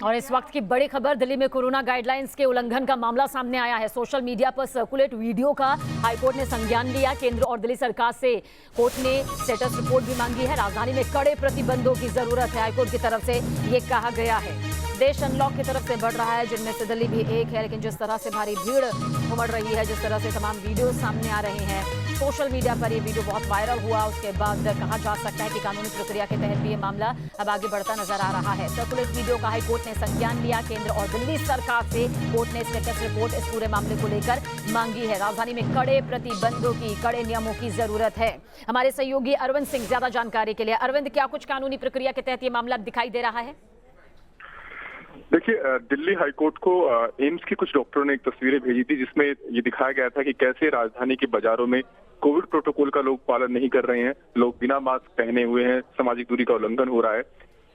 और इस वक्त की बड़ी खबर, दिल्ली में कोरोना गाइडलाइंस के उल्लंघन का मामला सामने आया है। सोशल मीडिया पर सर्कुलेट वीडियो का हाईकोर्ट ने संज्ञान लिया। केंद्र और दिल्ली सरकार से कोर्ट ने स्टेटस रिपोर्ट भी मांगी है। राजधानी में कड़े प्रतिबंधों की जरूरत है, हाईकोर्ट की तरफ से ये कहा गया है। देश अनलॉक की तरफ से बढ़ रहा है, जिनमें से दिल्ली भी एक है, लेकिन जिस तरह से भारी भीड़ उमड़ रही है, जिस तरह से तमाम वीडियो सामने आ रहे हैं, सोशल मीडिया पर ये वीडियो बहुत वायरल हुआ। उसके बाद कहा जा सकता है कि कानूनी प्रक्रिया के तहत भी ये मामला अब आगे बढ़ता नजर आ रहा है। सर्कुलेट वीडियो का हाईकोर्ट ने संज्ञान लिया। केंद्र और दिल्ली सरकार से कोर्ट ने स्टेटस रिपोर्ट इस पूरे मामले को लेकर मांगी है। राजधानी में कड़े प्रतिबंधों की, कड़े नियमों की जरूरत है। हमारे सहयोगी अरविंद सिंह ज्यादा जानकारी के लिए। अरविंद, क्या कुछ कानूनी प्रक्रिया के तहत ये मामला दिखाई दे रहा है? देखिए, दिल्ली हाईकोर्ट को एम्स के कुछ डॉक्टरों ने एक तस्वीरें भेजी थी, जिसमें ये दिखाया गया था कि कैसे राजधानी के बाजारों में कोविड प्रोटोकॉल का लोग पालन नहीं कर रहे हैं, लोग बिना मास्क पहने हुए हैं, सामाजिक दूरी का उल्लंघन हो रहा है।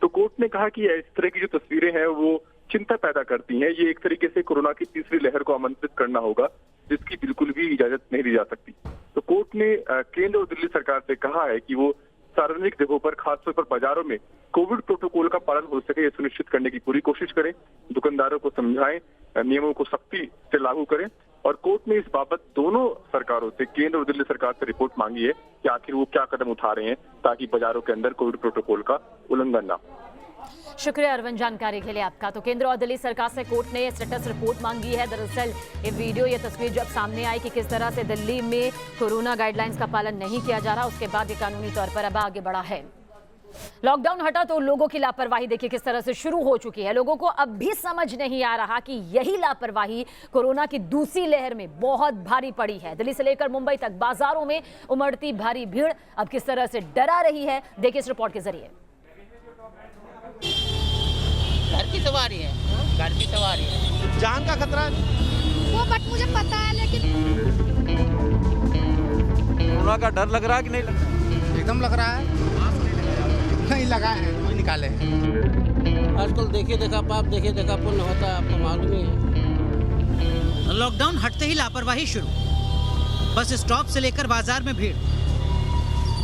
तो कोर्ट ने कहा कि इस तरह की जो तस्वीरें हैं वो चिंता पैदा करती हैं। ये एक तरीके से कोरोना की तीसरी लहर को आमंत्रित करना होगा, जिसकी बिल्कुल भी इजाजत नहीं दी जा सकती। तो कोर्ट ने केंद्र और दिल्ली सरकार से कहा है कि वो सार्वजनिक जगहों पर, खासतौर पर बाजारों में कोविड प्रोटोकॉल का पालन हो सके, ये सुनिश्चित करने की पूरी कोशिश करें। दुकानदारों को समझाएं, नियमों को सख्ती से लागू करें। और कोर्ट ने इस बाबत दोनों सरकारों से, केंद्र और दिल्ली सरकार से रिपोर्ट मांगी है कि आखिर वो क्या कदम उठा रहे हैं ताकि बाजारों के अंदर कोविड प्रोटोकॉल का उल्लंघन ना। शुक्रिया अरविंद, जानकारी के लिए आपका। तो केंद्र और दिल्ली सरकार से कोर्ट ने स्टेटस रिपोर्ट मांगी है। दरअसल ये वीडियो, ये तस्वीर जब सामने आई कि किस तरह से दिल्ली में कोरोना गाइडलाइंस का पालन नहीं किया जा रहा, उसके बाद ये कानूनी तौर पर अब आगे बढ़ा है। लॉकडाउन हटा तो लोगों की लापरवाही देखिए किस तरह से शुरू हो चुकी है। लोगों को अब भी समझ नहीं आ रहा कि यही लापरवाही कोरोना की दूसरी लहर में बहुत भारी पड़ी है। दिल्ली से लेकर मुंबई तक बाजारों में उमड़ती भारी भीड़ अब किस तरह से डरा रही है, देखिए इस रिपोर्ट के जरिए। घर की सवारी है, घर की सवारी है, जान का खतरा है वो, बट मुझे पता है, लेकिन कोरोना का डर लग रहा है कि नहीं लग रहा? एकदम लग रहा है। नहीं लगा है, नहीं निकाले। आजकल देखिए देखा पाप, देखिए देखा पुण्य होता है, आपको मालूम ही है। लॉकडाउन हटते ही लापरवाही शुरू। बस स्टॉप से लेकर बाजार में भीड़।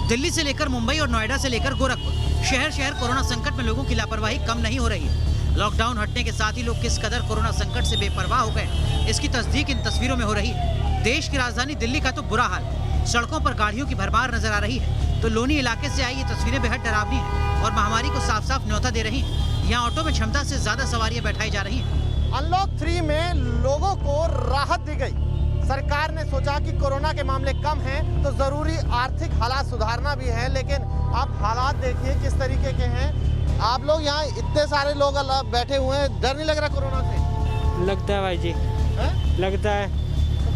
दिल्ली से लेकर मुंबई और नोएडा से लेकर गोरखपुर, शहर शहर कोरोना संकट में लोगों की लापरवाही कम नहीं हो रही है। लॉकडाउन हटने के साथ ही लोग किस कदर कोरोना संकट से बेपरवाह हो गए, इसकी तस्दीक इन तस्वीरों में हो रही है। देश की राजधानी दिल्ली का तो बुरा हाल, सड़कों पर गाड़ियों की भरमार नजर आ रही है। तो लोनी इलाके से आई ये तस्वीरें बेहद डरावनी है और महामारी को साफ साफ न्योता दे रही है। यहाँ ऑटो में क्षमता से ज्यादा सवारियां बैठाई जा रही हैं। अनलॉक 3 में लोगों को राहत दी गई। सरकार ने सोचा कि कोरोना के मामले कम हैं तो जरूरी आर्थिक हालात सुधारना भी है, लेकिन आप हालात देखिए किस तरीके के हैं। आप लोग यहाँ इतने सारे लोग बैठे हुए हैं, डर नहीं लग रहा कोरोना से? लगता है भाई जी, लगता है।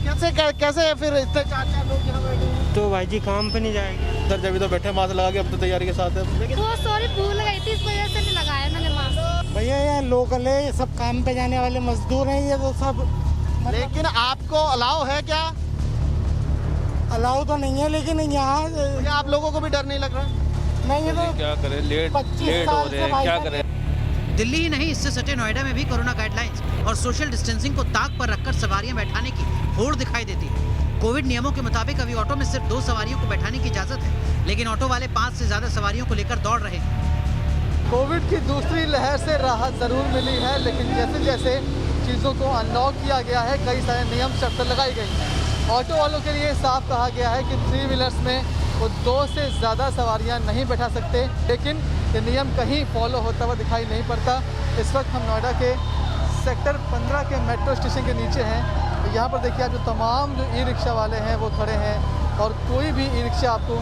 तो कैसे फिर इतने 4 लोग यहाँ बैठे हैं? तो भाई जी काम पे नहीं जाएंगे। सर जब भी तो बैठे मास्क लगा के, अब तो तैयारी के साथ है। वो सॉरी भूल गई थी, इस वजह से नहीं लगाया मैंने मास्क। भैया यहाँ लोकल है, ये सब काम पे जाने वाले मजदूर हैं, ये तो सब। लेकिन आपको अलाउ है क्या? अलाउ तो नहीं है, लेकिन यहाँ आप लोगों को भी डर नहीं लग रहा? नहीं, ये तो क्या करें, लेट हो रहे हैं, क्या करें। दिल्ली ही नहीं, इससे सटे नोएडा में भी कोरोना गाइडलाइंस और सोशल डिस्टेंसिंग को ताक पर रखकर सवारियां बैठाने की होड़ दिखाई देती है। कोविड नियमों के मुताबिक अभी ऑटो में सिर्फ 2 सवारियों को बैठाने की इजाजत है, लेकिन ऑटो वाले 5 से ज्यादा सवारियों को लेकर दौड़ रहे हैं। कोविड की दूसरी लहर से राहत जरूर मिली है, लेकिन जैसे जैसे चीज़ों को अनलॉक किया गया है, कई सारे नियम शर्तें लगाई गई हैं। ऑटो वालों के लिए साफ कहा गया है कि 3 व्हीलर्स में वो 2 से ज़्यादा सवारियां नहीं बैठा सकते, लेकिन ये नियम कहीं फॉलो होता हुआ दिखाई नहीं पड़ता। इस वक्त हम नोएडा के सेक्टर 15 के मेट्रो स्टेशन के नीचे हैं। तो यहाँ पर देखिए आप, जो तमाम जो ई रिक्शा वाले हैं वो खड़े हैं और कोई भी ई रिक्शा आपको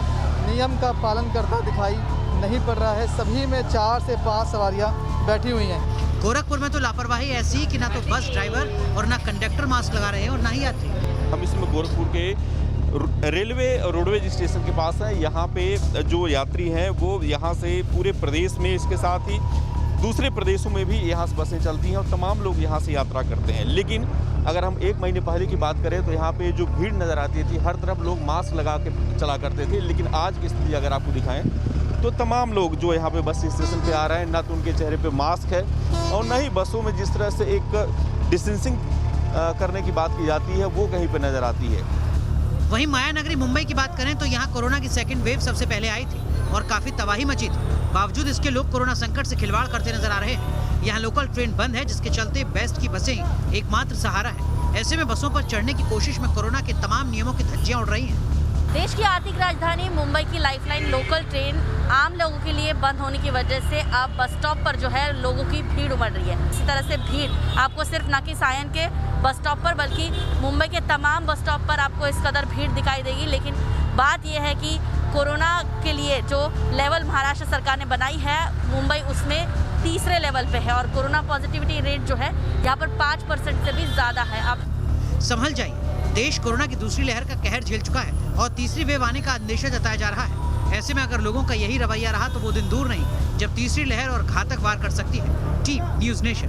नियम का पालन करता दिखाई नहीं पड़ रहा है। सभी में 4 से 5 सवारियाँ बैठी हुई हैं। गोरखपुर में तो लापरवाही ऐसी कि ना तो बस ड्राइवर और ना कंडक्टर मास्क लगा रहे हैं और ना ही यात्री। हम इसमें गोरखपुर के रेलवे रोडवेज स्टेशन के पास है। यहाँ पे जो यात्री हैं वो यहाँ से पूरे प्रदेश में, इसके साथ ही दूसरे प्रदेशों में भी यहाँ से बसें चलती हैं और तमाम लोग यहाँ से यात्रा करते हैं। लेकिन अगर हम 1 महीने पहले की बात करें तो यहाँ पे जो भीड़ नज़र आती थी, हर तरफ लोग मास्क लगा के चला करते थे। लेकिन आज की स्थिति अगर आपको दिखाएं तो तमाम लोग जो यहाँ पे बस स्टेशन पे आ रहे हैं, ना तो उनके चेहरे पे मास्क है और ना ही बसों में जिस तरह से एक डिस्टेंसिंग करने की बात की जाती है वो कहीं पे नज़र आती है। वहीं माया नगरी मुंबई की बात करें तो यहाँ कोरोना की सेकेंड वेव सबसे पहले आई थी और काफी तबाही मची थी। बावजूद इसके लोग कोरोना संकट से खिलवाड़ करते नजर आ रहे हैं। यहाँ लोकल ट्रेन बंद है, जिसके चलते बेस्ट की बसें एकमात्र सहारा है। ऐसे में बसों पर चढ़ने की कोशिश में कोरोना के तमाम नियमों की धज्जियां उड़ रही हैं। देश की आर्थिक राजधानी मुंबई की लाइफलाइन लोकल ट्रेन आम लोगों के लिए बंद होने की वजह से अब बस स्टॉप पर जो है लोगों की भीड़ उमड़ रही है। इसी तरह से भीड़ आपको सिर्फ न कि सायन के बस स्टॉप पर बल्कि मुंबई के तमाम बस स्टॉप पर आपको इस कदर भीड़ दिखाई देगी। लेकिन बात यह है कि कोरोना के लिए जो लेवल महाराष्ट्र सरकार ने बनाई है, मुंबई उसमें तीसरे लेवल पे है और कोरोना पॉजिटिविटी रेट जो है यहाँ पर 5% से भी ज़्यादा है। आप संभल जाइए, देश कोरोना की दूसरी लहर का कहर झेल चुका है और तीसरी वेव आने का अंदेशा जताया जा रहा है। ऐसे में अगर लोगों का यही रवैया रहा तो वो दिन दूर नहीं जब तीसरी लहर और घातक वार कर सकती है। Team news nation.